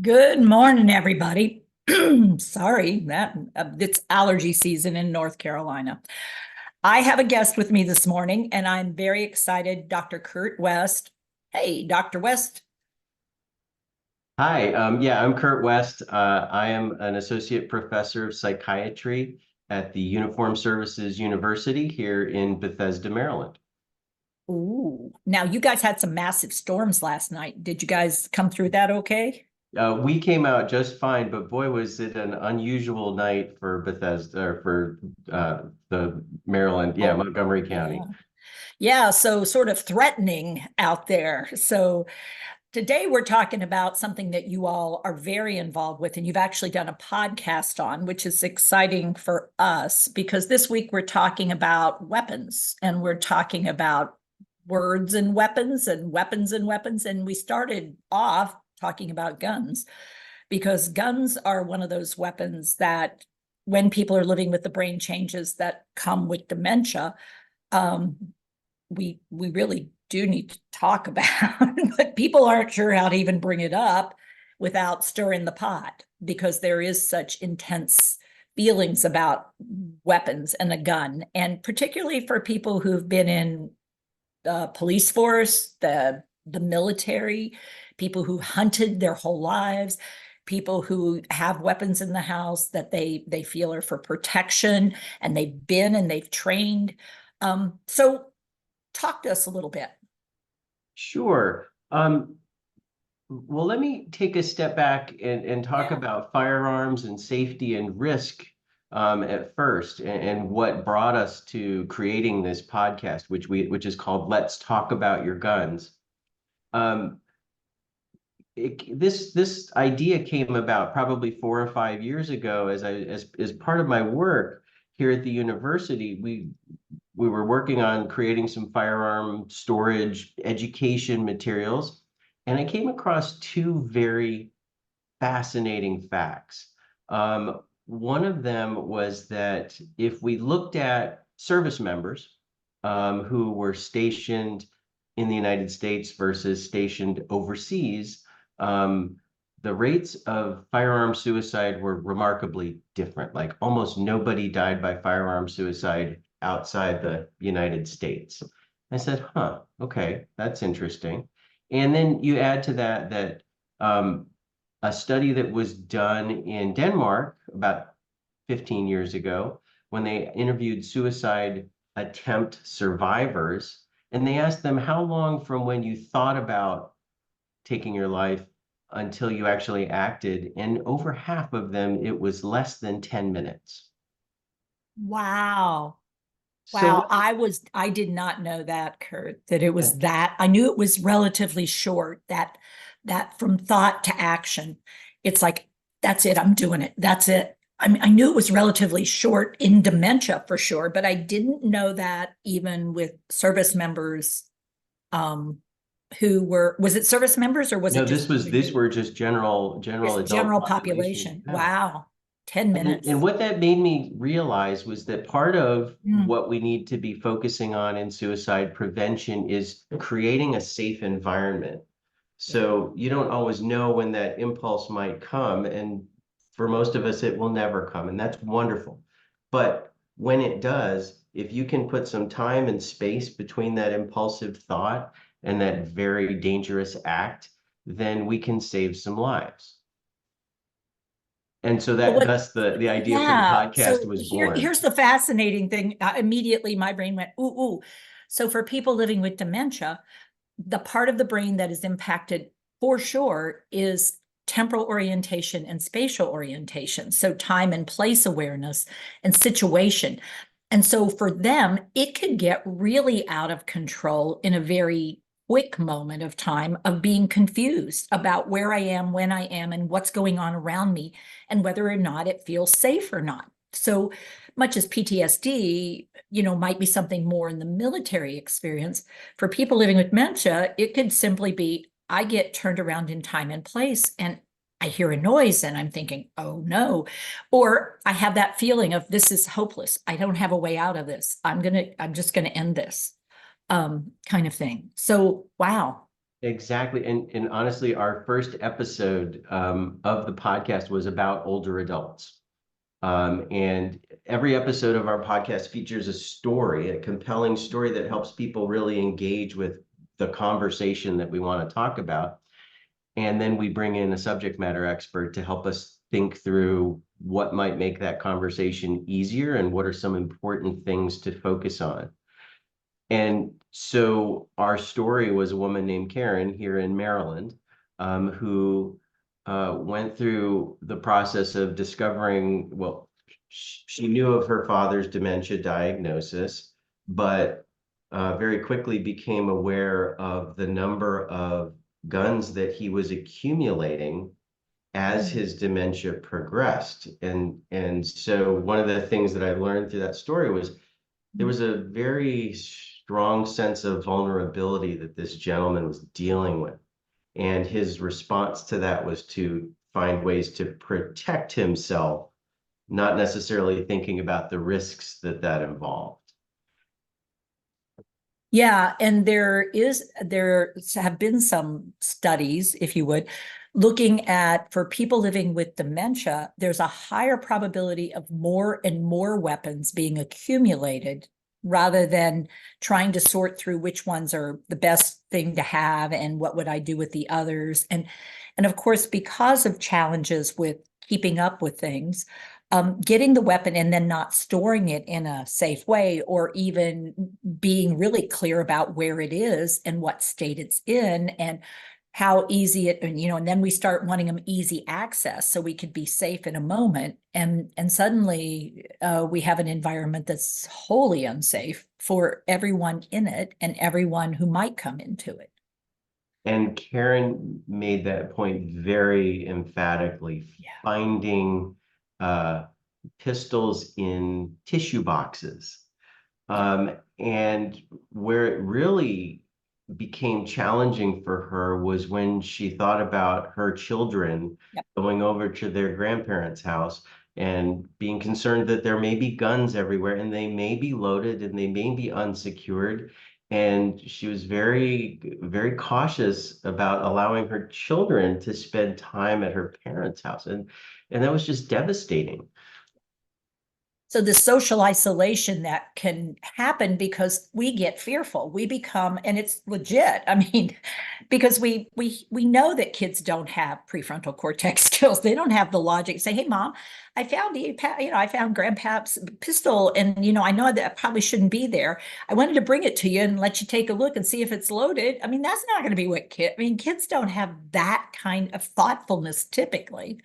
Good morning, everybody. Sorry, that it's allergy season in North Carolina. I have a guest with me this morning, and I'm very excited, Dr. Kurt West. Hey, Dr. West. Hi, yeah, I'm Kurt West. I am an associate professor of psychiatry at the Uniformed Services University here in Bethesda, Maryland. Ooh, now you guys had some massive storms last night. Did you guys come through that okay? We came out just fine, but boy, was it an unusual night for Bethesda or for the Maryland, yeah, Oh, Montgomery yeah. County. Yeah, so sort of threatening out there. So today, we're talking about something that you all are very involved with, and you've actually done a podcast on, which is exciting for us because this week we're talking about weapons and we're talking about words and weapons and weapons and weapons. And we started off talking about guns because guns are one of those weapons that, when people are living with the brain changes that come with dementia, um, we really do need to talk about, but people aren't sure how to even bring it up without stirring the pot because there is such intense feelings about weapons and a gun, and particularly for people who've been in the police force, the military, people who hunted their whole lives, people who have weapons in the house that they feel are for protection, and they've trained. So talk to us a little bit. Sure. Well, let me take a step back and talk Yeah. about firearms and safety and risk at first, and what brought us to creating this podcast, which is called "Let's Talk About Your Guns." Um, this idea came about probably 4 or 5 years ago as part of my work here at the university. We were working on creating some firearm storage education materials, and I came across two very fascinating facts. One of them was that if we looked at service members who were stationed in the United States versus stationed overseas, um, the rates of firearm suicide were remarkably different. Like almost nobody died by firearm suicide outside the United States. I said, huh, okay, that's interesting. And then you add to that um, a study that was done in Denmark about 15 years ago when they interviewed suicide attempt survivors, and they asked them how long from when you thought about taking your life until you actually acted, and over half of them, it was less than 10 minutes. Wow. So Wow. what, I did not know that, Kurt, that it was that. I knew it was relatively short, that from thought to action. It's like, that's it. I'm doing it. That's it. I mean, I knew it was relatively short in dementia for sure, but I didn't know that even with service members, um, was it service members or was no, it just these were just general just adult general population. population? Yeah. Wow. 10 And minutes. what that made me realize was that part of Mm. what we need to be focusing on in suicide prevention is creating a safe environment. Yeah. So you don't always know when that impulse might come. And for most of us, it will never come. And that's wonderful. But when it does, if you can put some time and space between that impulsive thought and that very dangerous act, then we can save some lives. And so Well, that what thus the idea for the Yeah. podcast So was born. here's the fascinating thing. Immediately, my brain went, ooh, ooh. So for people living with dementia, the part of the brain that is impacted for sure is temporal orientation and spatial orientation. So time and place awareness and situation. And so for them, it could get really out of control in a very quick moment of time of being confused about where I am, when I am, and what's going on around me, and whether or not it feels safe or not. So much as PTSD, might be something more in the military experience, for people living with dementia, it could simply be, I get turned around in time and place and I hear a noise and I'm thinking, oh no. Or I have that feeling of this is hopeless. I don't have a way out of this. I'm just gonna end this kind of thing. So wow. Exactly. And honestly, our first episode of the podcast was about older adults. And every episode of our podcast features a story, a compelling story that helps people really engage with the conversation that we want to talk about. And then we bring in a subject matter expert to help us think through what might make that conversation easier and what are some important things to focus on. And so our story was a woman named Karen here in Maryland, who went through the process of discovering, well, she knew of her father's dementia diagnosis, but very quickly became aware of the number of guns that he was accumulating as Mm. his dementia progressed. And so one of the things that I learned through that story was there was a very strong sense of vulnerability that this gentleman was dealing with. And his response to that was to find ways to protect himself, not necessarily thinking about the risks that that involved. Yeah, and there have been some studies, if you would, looking at for people living with dementia, there's a higher probability of more and more weapons being accumulated rather than trying to sort through which ones are the best thing to have and what would I do with the others. And of course, because of challenges with keeping up with things, getting the weapon and then not storing it in a safe way, or even being really clear about where it is and what state it's in and how easy it, and then we start wanting them easy access so we could be safe in a moment. And suddenly we have an environment that's wholly unsafe for everyone in it and everyone who might come into it. And Karen made that point very emphatically, Yeah. finding uh, pistols in tissue boxes. Yeah. And where it really became challenging for her was when she thought about her children Yeah. going over to their grandparents' house and being concerned that there may be guns everywhere and they may be loaded and they may be unsecured. And she was very, very cautious about allowing her children to spend time at her parents' house. And that was just devastating. So the social isolation that can happen because we get fearful, we become, and it's legit. I mean, because we know that kids don't have prefrontal cortex skills. They don't have the logic. Say, hey, mom, I found I found grandpa's pistol, and I know that probably shouldn't be there. I wanted to bring it to you and let you take a look and see if it's loaded. I mean, that's not going to be what kids don't have that kind of thoughtfulness typically.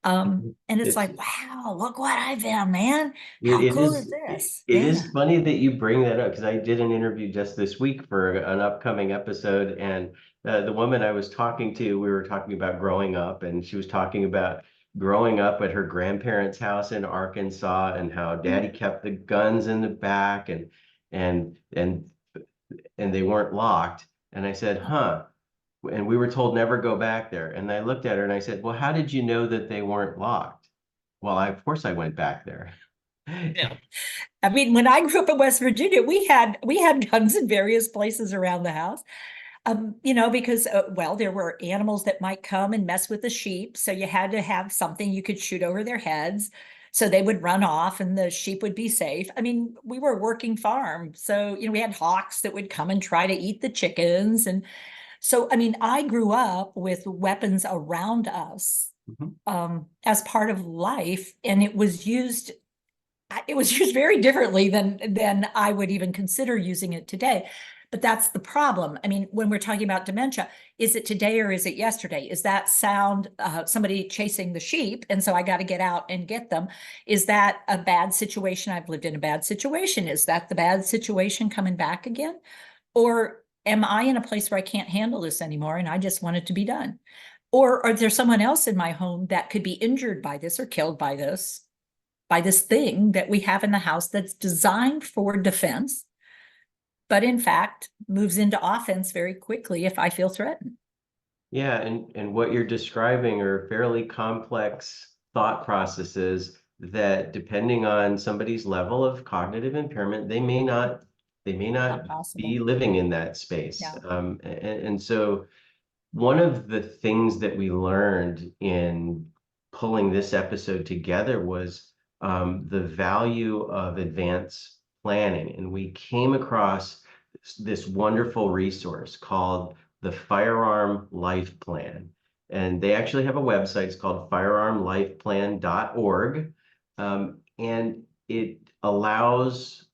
And it's It's like, wow, look what I found, man. It, How it cool is is this? it Yeah. is funny that you bring that up because I did an interview just this week for an upcoming episode, and the woman I was talking to, we were talking about growing up, and she was talking about growing up at her grandparents' house in Arkansas and how Daddy kept the guns in the back and and and they weren't locked. And I said, huh. And we were told never go back there. And I looked at her and I said, well, how did you know that they weren't locked? Well, of course I went back there. Yeah. I mean, when I grew up in West Virginia, we had guns in various places around the house. Because well, there were animals that might come and mess with the sheep, so you had to have something you could shoot over their heads, so they would run off and the sheep would be safe. I mean, we were a working farm, so we had hawks that would come and try to eat the chickens, and so I mean, I grew up with weapons around us Mhm. as part of life, and it was used very differently than I would even consider using it today. But that's the problem. I mean, when we're talking about dementia, is it today or is it yesterday? Is that sound somebody chasing the sheep, and so I got to get out and get them? Is that a bad situation? I've lived in a bad situation. Is that the bad situation coming back again? Or am I in a place where I can't handle this anymore and I just want it to be done? Or are there someone else in my home that could be injured by this or killed by this thing that we have in the house that's designed for defense, but in fact moves into offense very quickly if I feel threatened? Yeah, and what you're describing are fairly complex thought processes that, depending on somebody's level of cognitive impairment, they may not They may Not not possible. be living in that space. Yeah. And so one of the things that we learned in pulling this episode together was the value of advanced planning. And we came across this wonderful resource called the Firearm Life Plan. And they actually have a website. It's called firearmlifeplan.org. And it allows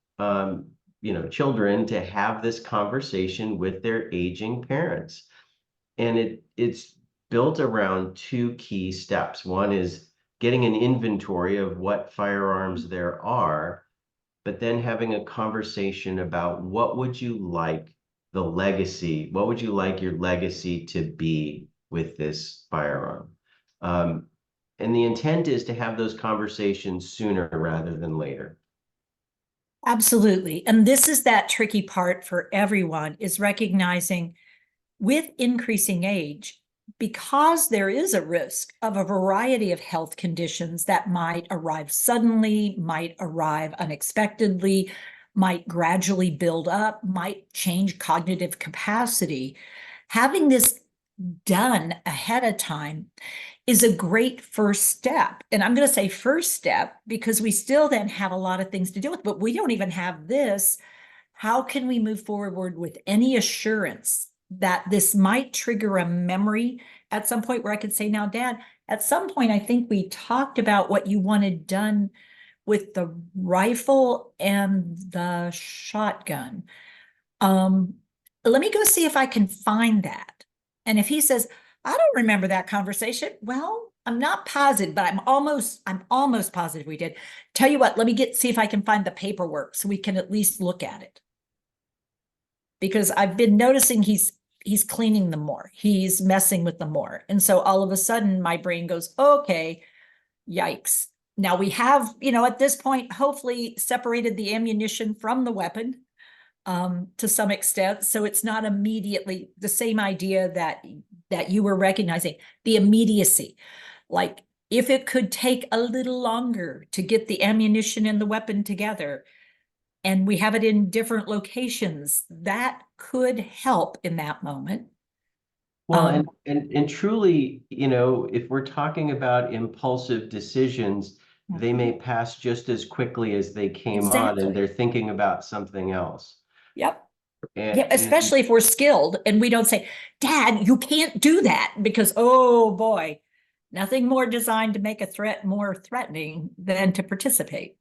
children to have this conversation with their aging parents. And it's built around two key steps. One is getting an inventory of what firearms there are, but then having a conversation about what would you like what would you like your legacy to be with this firearm? Um, and the intent is to have those conversations sooner rather than later. Absolutely. And this is that tricky part for everyone, is recognizing with increasing age, because there is a risk of a variety of health conditions that might arrive suddenly, might arrive unexpectedly, might gradually build up, might change cognitive capacity. Having this done ahead of time is a great first step. And I'm going to say first step because we still then have a lot of things to deal with, but we don't even have this. How can we move forward with any assurance that this might trigger a memory at some point where I could say, now, Dad, at some point, I think we talked about what you wanted done with the rifle and the shotgun. Um, Let me go see if I can find that. And if he says, I don't remember that conversation, well, I'm not positive, but I'm almost positive we did. Tell you what, let me see if I can find the paperwork so we can at least look at it. Because I've been noticing he's cleaning them more. He's messing with them more. And so all of a sudden my brain goes, okay, yikes. Now we have, at this point, hopefully separated the ammunition from the weapon to some extent. So it's not immediately the same idea that you were recognizing, the immediacy. Like if it could take a little longer to get the ammunition and the weapon together, and we have it in different locations, that could help in that moment. Well, and truly, if we're talking about impulsive decisions, they may pass just as quickly as they came on, and Exactly. they're thinking about something else. Yep. And, Yeah, especially if we're skilled and we don't say, Dad, you can't do that because, oh boy, nothing more designed to make a threat more threatening than to participate.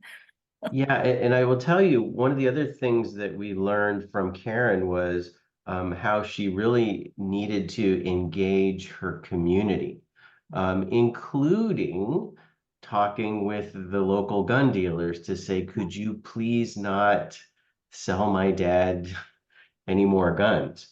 yeah, and I will tell you, one of the other things that we learned from Karen was how she really needed to engage her community, including talking with the local gun dealers to say, could you please not sell my dad any more guns?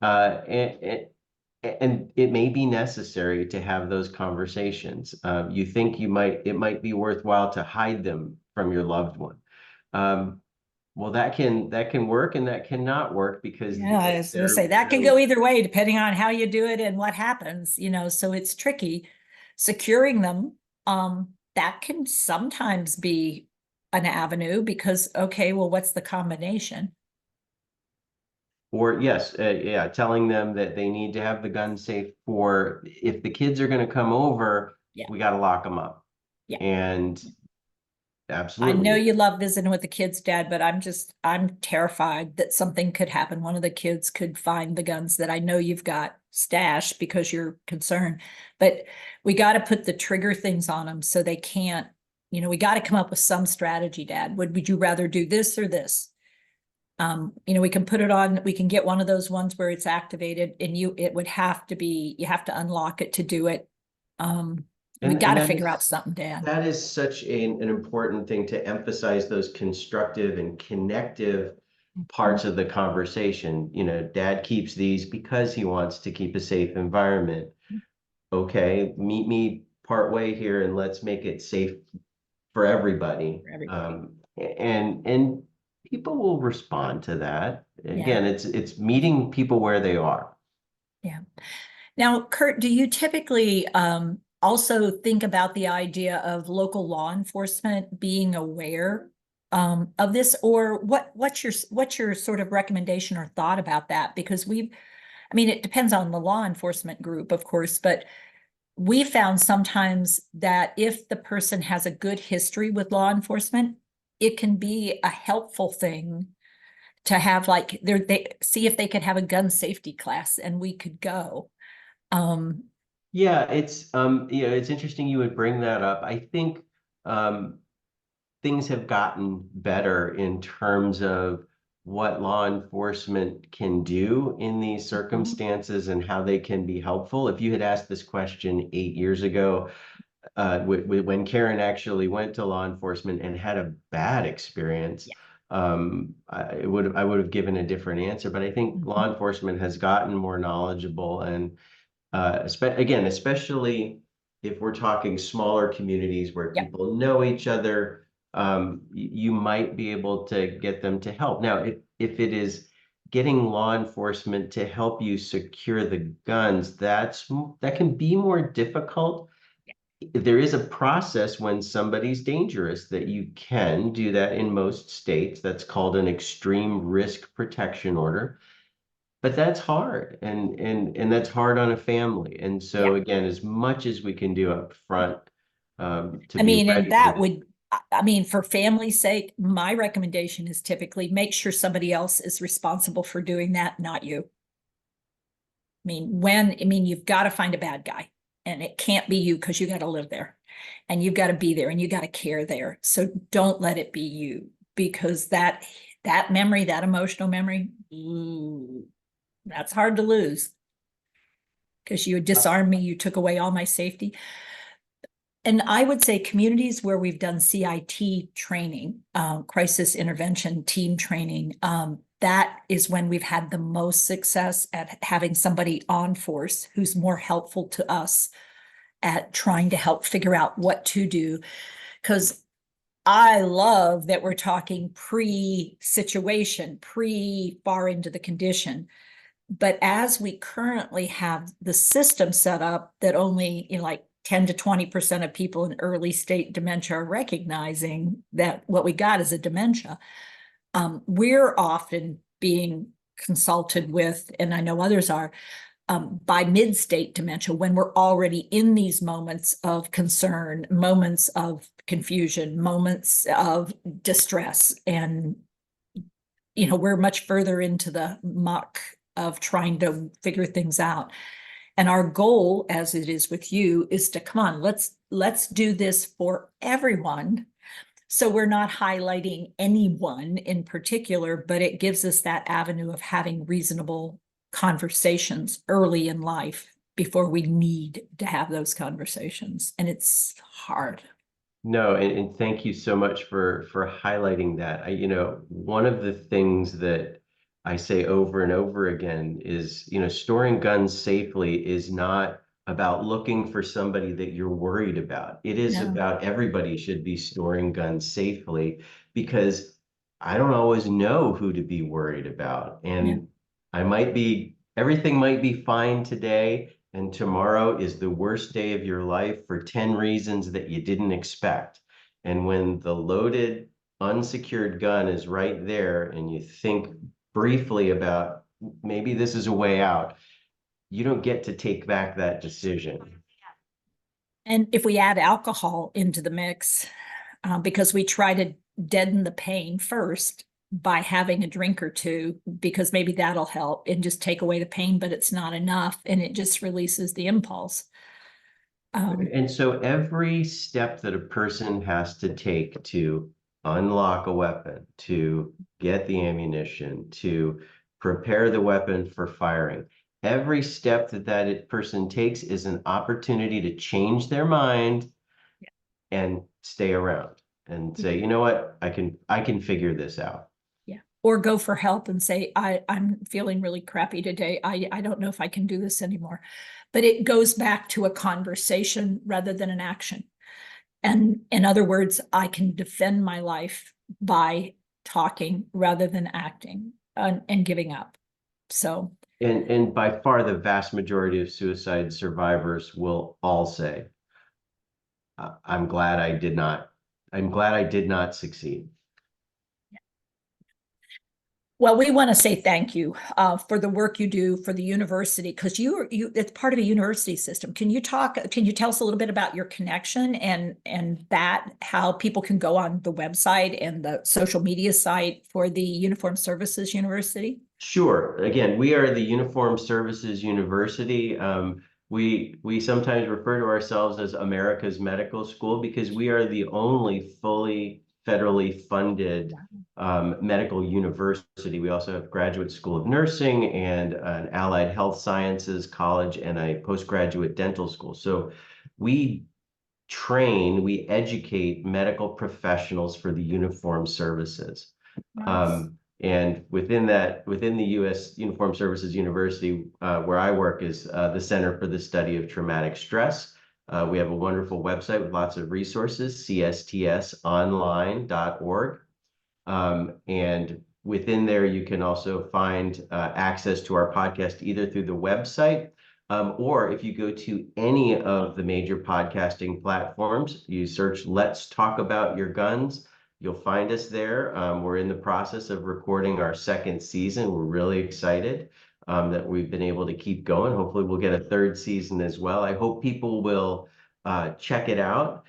And it may be necessary to have those conversations. You think it might be worthwhile to hide them from your loved one. Um, well, that can work and that cannot work because Yeah, I was gonna they're say that can really. go either way depending on how you do it and what happens, so it's tricky. Securing them, that can sometimes be an avenue because, okay, well, what's the combination? Or yes, yeah, telling them that they need to have the gun safe for if the kids are going to come over, Yeah, we got to lock them up. yeah. And I know absolutely. you love visiting with the kids, Dad, but I'm terrified that something could happen. One of the kids could find the guns that I know you've got stashed because you're concerned. But we got to put the trigger things on them so they can't, we got to come up with some strategy, Dad. Would you rather do this or this? We can put it on, we can get one of those ones where it's activated and it would have to be, you have to unlock it to do it. We got And to figure out something, Dad. that is such an important thing to emphasize those constructive and connective parts of the conversation. Dad keeps these because he wants to keep a safe environment. Okay, meet me part way here and let's make it safe for everybody. For everybody. And people will respond to that. Yeah. Again, it's meeting people where they are. Yeah. Now, Kurt, do you typically also think about the idea of local law enforcement being aware of this, or what's your sort of recommendation or thought about that? Because I mean, it depends on the law enforcement group, of course, but we found sometimes that if the person has a good history with law enforcement, it can be a helpful thing to have, like, they see if they could have a gun safety class and we could go. Um, Yeah, it's interesting you would bring that up. I think um things have gotten better in terms of what law enforcement can do in these circumstances and how they can be helpful. If you had asked this question 8 years ago, when Karen actually went to law enforcement and had a bad experience, yeah. I would have given a different answer. But I think law Mhm. enforcement has gotten more knowledgeable, and again, especially if we're talking smaller communities where Yeah. people know each other, you might be able to get them to help. Now, if it is getting law enforcement to help you secure the guns, that can be more difficult. There is a process when somebody's dangerous that you can do that in most states. That's called an extreme risk protection order. But that's hard, and that's hard on a family. And Yeah. so again, as much as we can do up front, to I be mean, and ready for that this. would, I mean, for family's sake, my recommendation is typically make sure somebody else is responsible for doing that, not you. I mean, you've got to find a bad guy, and it can't be you because you got to live there and you've got to be there and you got to care there. So don't let it be you, because that memory, that emotional memory, ooh, that's hard to lose, because you disarmed me, you took away all my safety. And I would say communities where we've done CIT training, crisis intervention team training, that is when we've had the most success at having somebody on force who's more helpful to us at trying to help figure out what to do. Because I love that we're talking pre-situation, pre-far into the condition. But as we currently have the system set up that only, like 10 to 20% of people in early state dementia are recognizing that what we got is a dementia, we're often being consulted with, and I know others are, by mid-state dementia, when we're already in these moments of concern, moments of confusion, moments of distress. And, we're much further into the muck of trying to figure things out. And our goal, as it is with you, is to come on, let's do this for everyone. So we're not highlighting anyone in particular, but it gives us that avenue of having reasonable conversations early in life before we need to have those conversations. And it's hard. No, and thank you so much for highlighting that. One of the things that I say over and over again is, storing guns safely is not about looking for somebody that you're worried about. It is No, about everybody should be storing guns safely, because I don't always know who to be worried about. yeah. And everything might be fine today, and tomorrow is the worst day of your life for 10 reasons that you didn't expect. And when the loaded, unsecured gun is right there, and you think briefly about maybe this is a way out, you don't get to take back that decision. And if we add alcohol into the mix, because we try to deaden the pain first by having a drink or two, because maybe that'll help and just take away the pain, but it's not enough and it just releases the impulse. And so every step that a person has to take to unlock a weapon, to get the ammunition, to prepare the weapon for firing, every step that person takes is an opportunity to change their mind and stay around and Yeah. say, you know what, I can figure this out. Yeah. Or go for help and say, I'm feeling really crappy today. I don't know if I can do this anymore. But it goes back to a conversation rather than an action. And in other words, I can defend my life by talking rather than acting, and giving up. So, And by far the vast majority of suicide survivors will all say, I'm glad I did not succeed. Well, we want to say thank you for the work you do for the university, because it's part of a university system. Can you tell us a little bit about your connection and that how people can go on the website and the social media site for the Uniformed Services University? Sure. Again, we are the Uniformed Services University. We sometimes refer to ourselves as America's medical school because we are the only fully federally funded medical university. We also have Graduate School of Nursing and an allied health sciences college and a postgraduate dental school. So we we educate medical professionals for the uniformed services. Nice. And within the U.S. Uniformed Services University, where I work, is the Center for the Study of Traumatic Stress. We have a wonderful website with lots of resources, cstsonline.org. And within there, you can also find access to our podcast either through the website or if you go to any of the major podcasting platforms, you search Let's Talk About Your Guns. You'll find us there. We're in the process of recording our second season. We're really excited that we've been able to keep going. Hopefully we'll get a third season as well. I hope people will check it out.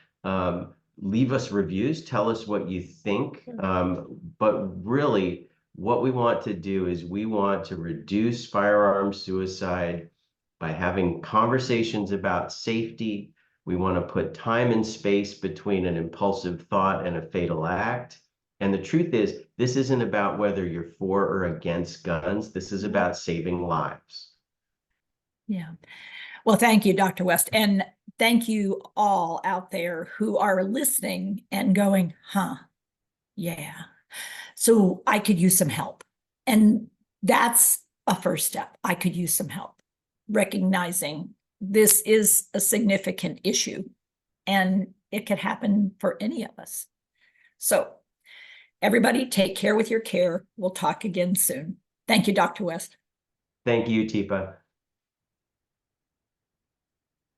Leave us reviews, tell us what you think. But really, what we want to do is we want to reduce firearm suicide by having conversations about safety. We want to put time and space between an impulsive thought and a fatal act. And the truth is, this isn't about whether you're for or against guns. This is about saving lives. Yeah. Well, thank you, Dr. West. And thank you all out there who are listening and going, huh, yeah. So I could use some help. And that's a first step. I could use some help. Recognizing this is a significant issue and it could happen for any of us. So everybody take care with your care. We'll talk again soon. Thank you, Dr. West. Thank you, Teepa.